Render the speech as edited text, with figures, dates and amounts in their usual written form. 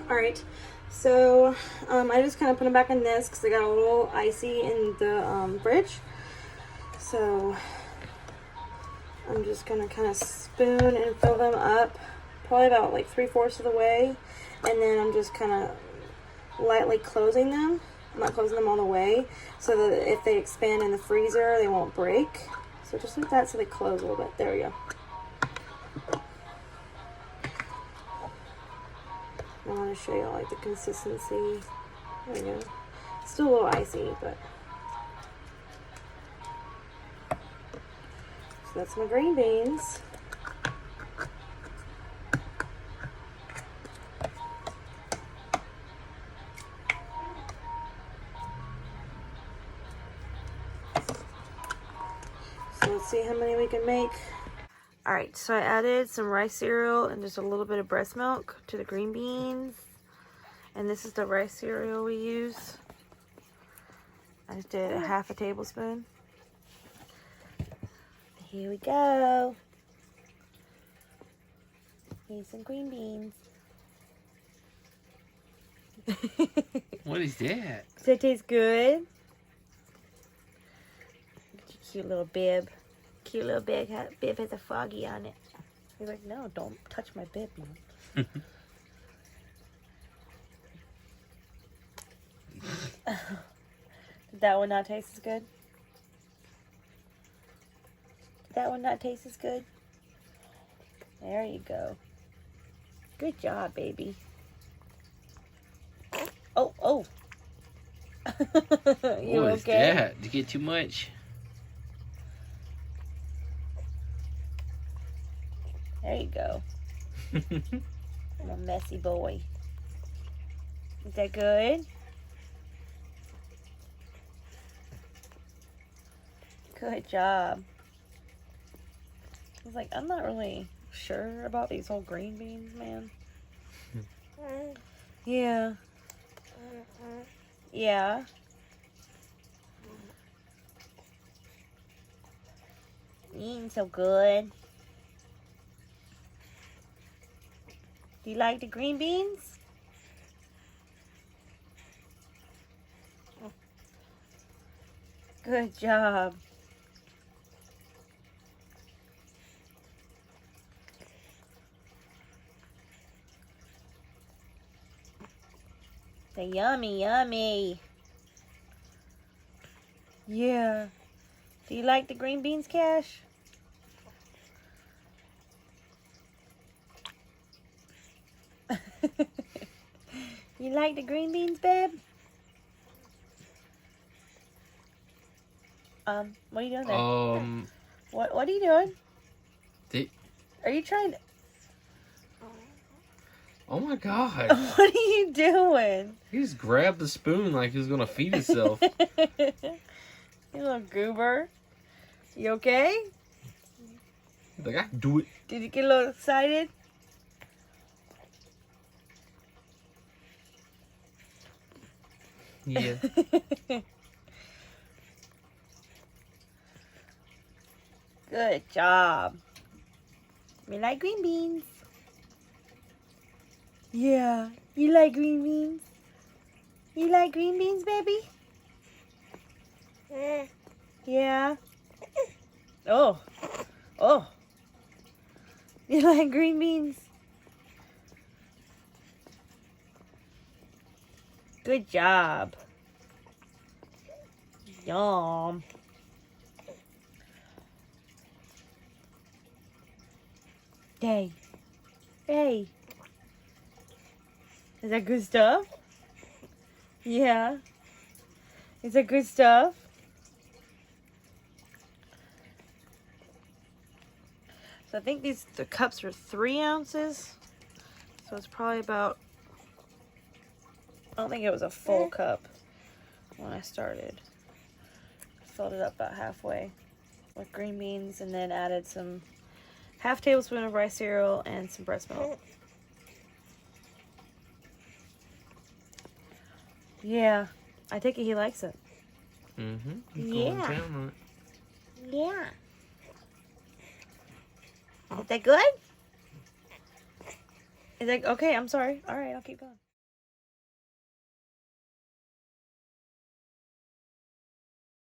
Alright, so I just kind of put them back in this because they got a little icy in the fridge. So I'm just going to kind of spoon and fill them up, probably about like 3/4 of the way. And then I'm just kind of lightly closing them. I'm not closing them all the way, so that if they expand in the freezer, they won't break. So just like that, so they close a little bit. There we go. I want to show you like the consistency. There we go. It's still a little icy, but. So that's my green beans. So let's see how many we can make. Alright, so I added some rice cereal and just a little bit of breast milk to the green beans. And this is the rice cereal we use. I just did a 1/2 tablespoon. Here we go. Here's some green beans. What is that? Does that taste good? Cute little bib. Cute little bib has a froggy on it. He's like, no, don't touch my bib, Mom. Did that one not taste as good? Did that one not taste as good? There you go. Good job, baby. Oh, oh. You what okay? Is that? Did you get too much? There you go. I'm a messy boy. Is that good? Good job. I was like, I'm not really sure about these whole green beans, man. Yeah. Yeah. Eating so good. Do you like the green beans? Good job. They're yummy, yummy. Yeah. Do you like the green beans, Cash? You like the green beans, babe? What are you doing there? What are you doing? Are you trying to... Oh my God. What are you doing? He just grabbed the spoon like he was going to feed himself. You little goober. You okay? He's like, I can do it. Did you get a little excited? Yeah. Good job. We like green beans. Yeah. You like green beans? You like green beans, baby? Yeah. Oh. Oh. You like green beans? Good job. Yum. Hey. Hey. Is that good stuff? Yeah. Is that good stuff? So I think the cups are 3 ounces. So it's probably about, I don't think it was a full cup when I started. Filled it up about halfway with green beans and then added some 1/2 tablespoon of rice cereal and some breast milk. Yeah, I take it he likes it. Mm-hmm. Yeah. Yeah. Is that good? Is that okay? I'm sorry. All right, I'll keep going.